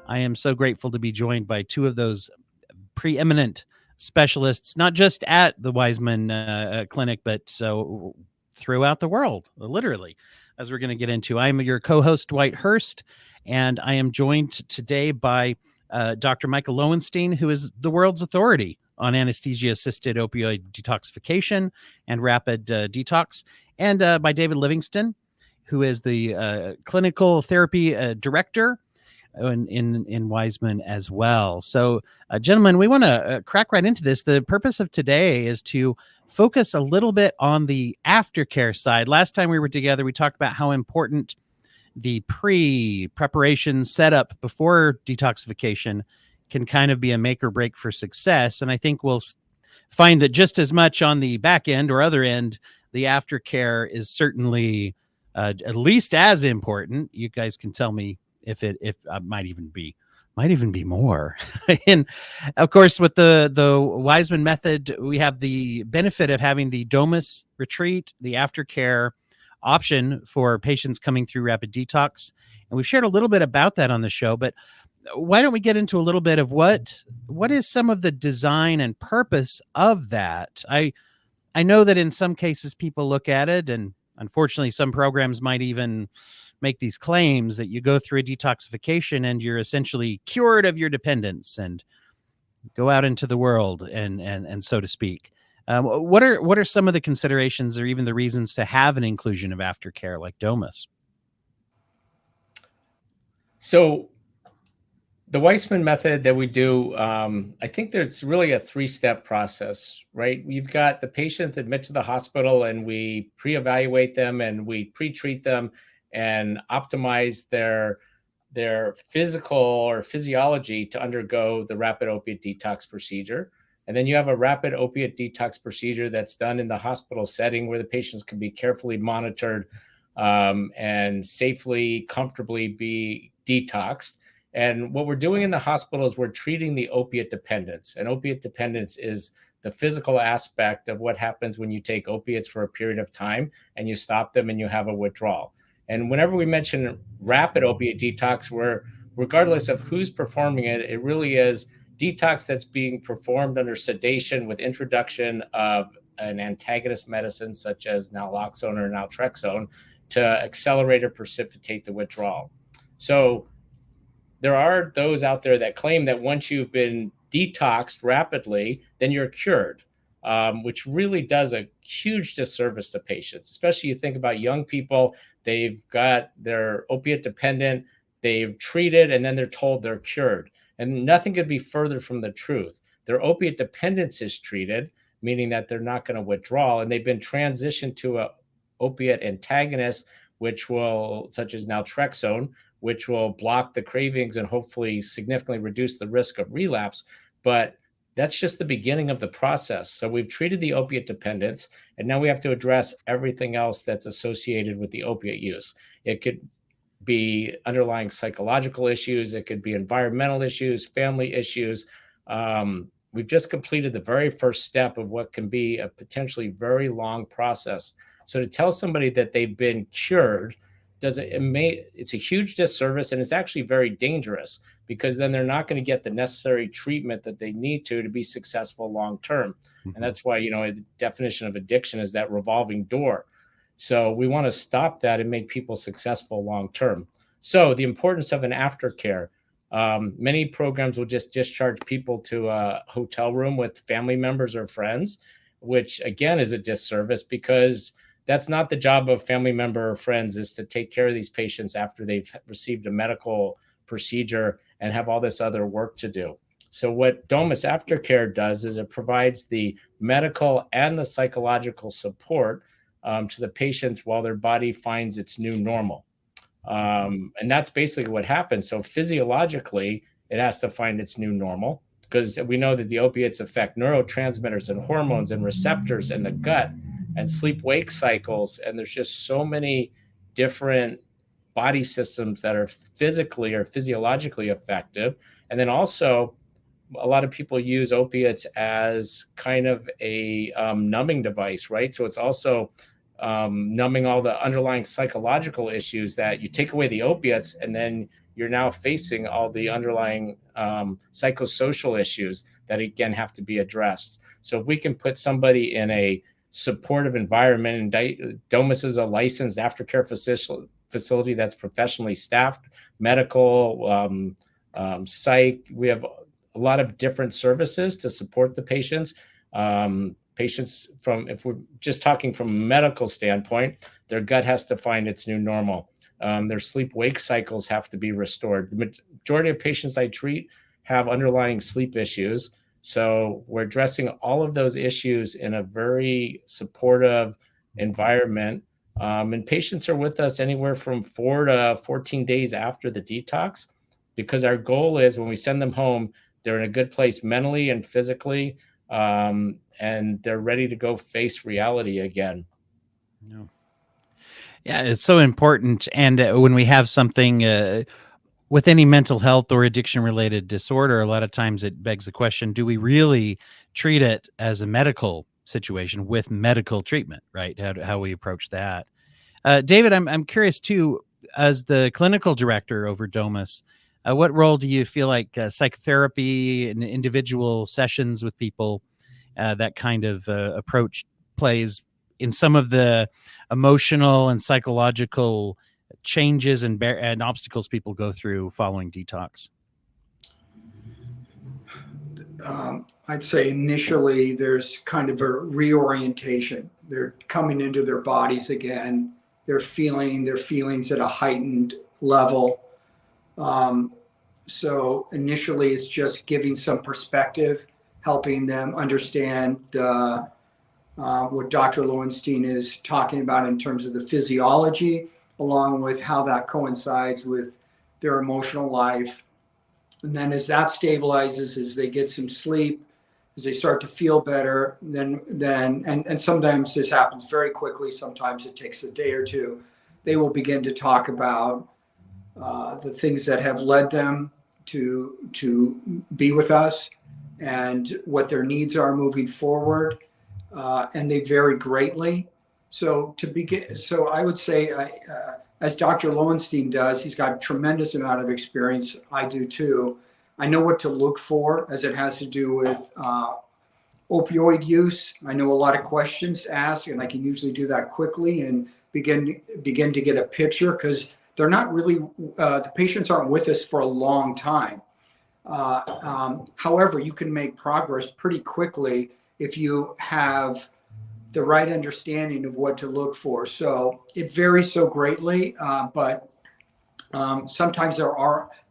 I am so grateful to be joined by two of those preeminent specialists, not just at the Waismann Clinic, but so throughout the world, literally, as we're going to get into. I'm your co-host, Dwight Hurst, and I am joined today by Dr. Michael Lowenstein, who is the world's authority on anesthesia-assisted opioid detoxification and rapid detox, and by David Livingston, who is the clinical therapy director in Waismann as well. So, gentlemen, we want to crack right into this. The purpose of today is to focus a little bit on the aftercare side. Last time we were together, we talked about how important the preparation setup before detoxification can kind of be a make or break for success. And I think we'll find that just as much on the back end or other end, the aftercare is certainly at least as important. You guys can tell me if might even be more. And of course, with the Waismann method, we have the benefit of having the Domus Retreat, the aftercare option for patients coming through rapid detox. And we've shared a little bit about that on the show, but why don't we get into a little bit of what is some of the design and purpose of that? I know that in some cases people look at it, and unfortunately some programs might even make these claims that you go through a detoxification and you're essentially cured of your dependence and go out into the world and so to speak. What are some of the considerations or even the reasons to have an inclusion of aftercare like Domus? So the Waismann method that we do, I think there's really a three-step process, right? You've got the patients admit to the hospital and we pre-evaluate them and we pre-treat them and optimize their physical or physiology to undergo the rapid opiate detox procedure. And then you have a rapid opiate detox procedure that's done in the hospital setting where the patients can be carefully monitored and safely, comfortably be detoxed. And what we're doing in the hospital is we're treating the opiate dependence. And opiate dependence is the physical aspect of what happens when you take opiates for a period of time and you stop them and you have a withdrawal. And whenever we mention rapid opiate detox, where regardless of who's performing it, it really is detox that's being performed under sedation with introduction of an antagonist medicine such as naloxone or naltrexone to accelerate or precipitate the withdrawal. So there are those out there that claim that once you've been detoxed rapidly, then you're cured, which really does a huge disservice to patients, especially you think about young people. They've got their opiate dependent, they've treated, and then they're told they're cured. And nothing could be further from the truth. Their opiate dependence is treated, meaning that they're not going to withdraw, and they've been transitioned to a opiate antagonist, which will, such as naltrexone, which will block the cravings and hopefully significantly reduce the risk of relapse. But that's just the beginning of the process. So we've treated the opiate dependence, and now we have to address everything else that's associated with the opiate use. It could be underlying psychological issues. It could be environmental issues, family issues. We've just completed the very first step of what can be a potentially very long process. So to tell somebody that they've been cured, it's a huge disservice, and it's actually very dangerous because then they're not going to get the necessary treatment that they need to be successful long term. Mm-hmm. And that's why, the definition of addiction is that revolving door. So we want to stop that and make people successful long term. So the importance of an aftercare. Many programs will just discharge people to a hotel room with family members or friends, which again is a disservice because that's not the job of family member or friends, is to take care of these patients after they've received a medical procedure and have all this other work to do. So what Domus Aftercare does is it provides the medical and the psychological support to the patients while their body finds its new normal. And that's basically what happens. So physiologically, it has to find its new normal because we know that the opiates affect neurotransmitters and hormones and receptors in the gut and sleep-wake cycles. And there's just so many different body systems that are physically or physiologically effective. And then also, a lot of people use opiates as kind of a numbing device, right? So it's also numbing all the underlying psychological issues, that you take away the opiates and then you're now facing all the underlying psychosocial issues that again have to be addressed. So if we can put somebody in a supportive environment, and Domus is a licensed aftercare facility that's professionally staffed, medical, psych. We have a lot of different services to support the patients. Patients if we're just talking from a medical standpoint, their gut has to find its new normal. Their sleep-wake cycles have to be restored. The majority of patients I treat have underlying sleep issues. So we're addressing all of those issues in a very supportive environment. And patients are with us anywhere from 4 to 14 days after the detox, because our goal is when we send them home, they're in a good place mentally and physically, and they're ready to go face reality again. Yeah, it's so important. And when we have something with any mental health or addiction related disorder, a lot of times it begs the question, do we really treat it as a medical situation with medical treatment, right? How we approach that. David, I'm curious too, as the clinical director over Domus, what role do you feel like psychotherapy and individual sessions with people, that kind of approach plays in some of the emotional and psychological changes and obstacles people go through following detox? I'd say initially there's kind of a reorientation. They're coming into their bodies again. They're feeling their feelings at a heightened level. So initially it's just giving some perspective, helping them understand what Dr. Lowenstein is talking about in terms of the physiology, along with how that coincides with their emotional life. And then as that stabilizes, as they get some sleep, as they start to feel better, and sometimes this happens very quickly, sometimes it takes a day or two, they will begin to talk about the things that have led them to be with us and what their needs are moving forward. And they vary greatly. So I would say, as Dr. Lowenstein does, he's got a tremendous amount of experience. I do too. I know what to look for as it has to do with opioid use. I know a lot of questions to ask, and I can usually do that quickly and begin to get a picture, because they're not really, the patients aren't with us for a long time. However, you can make progress pretty quickly if you have the right understanding of what to look for. So it varies so greatly, but sometimes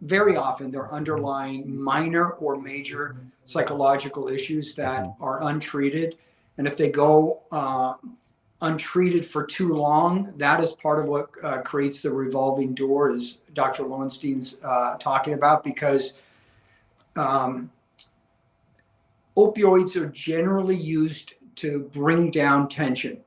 very often there are underlying minor or major psychological issues that are untreated. And if they go untreated for too long, that is part of what creates the revolving door, as Dr. Lowenstein's talking about, because opioids are generally used to bring down tension.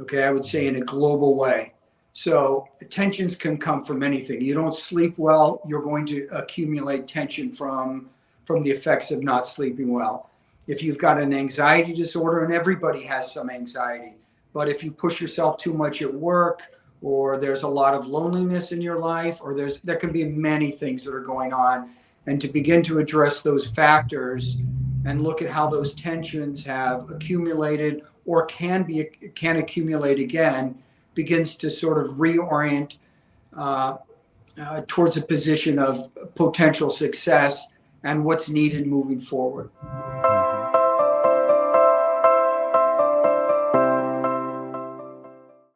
Okay, I would say in a global way. So tensions can come from anything. You don't sleep well, you're going to accumulate tension from the effects of not sleeping well. If you've got an anxiety disorder, and everybody has some anxiety, but if you push yourself too much at work, or there's a lot of loneliness in your life, or there can be many things that are going on. And to begin to address those factors and look at how those tensions have accumulated or can accumulate again, begins to sort of reorient towards a position of potential success and what's needed moving forward.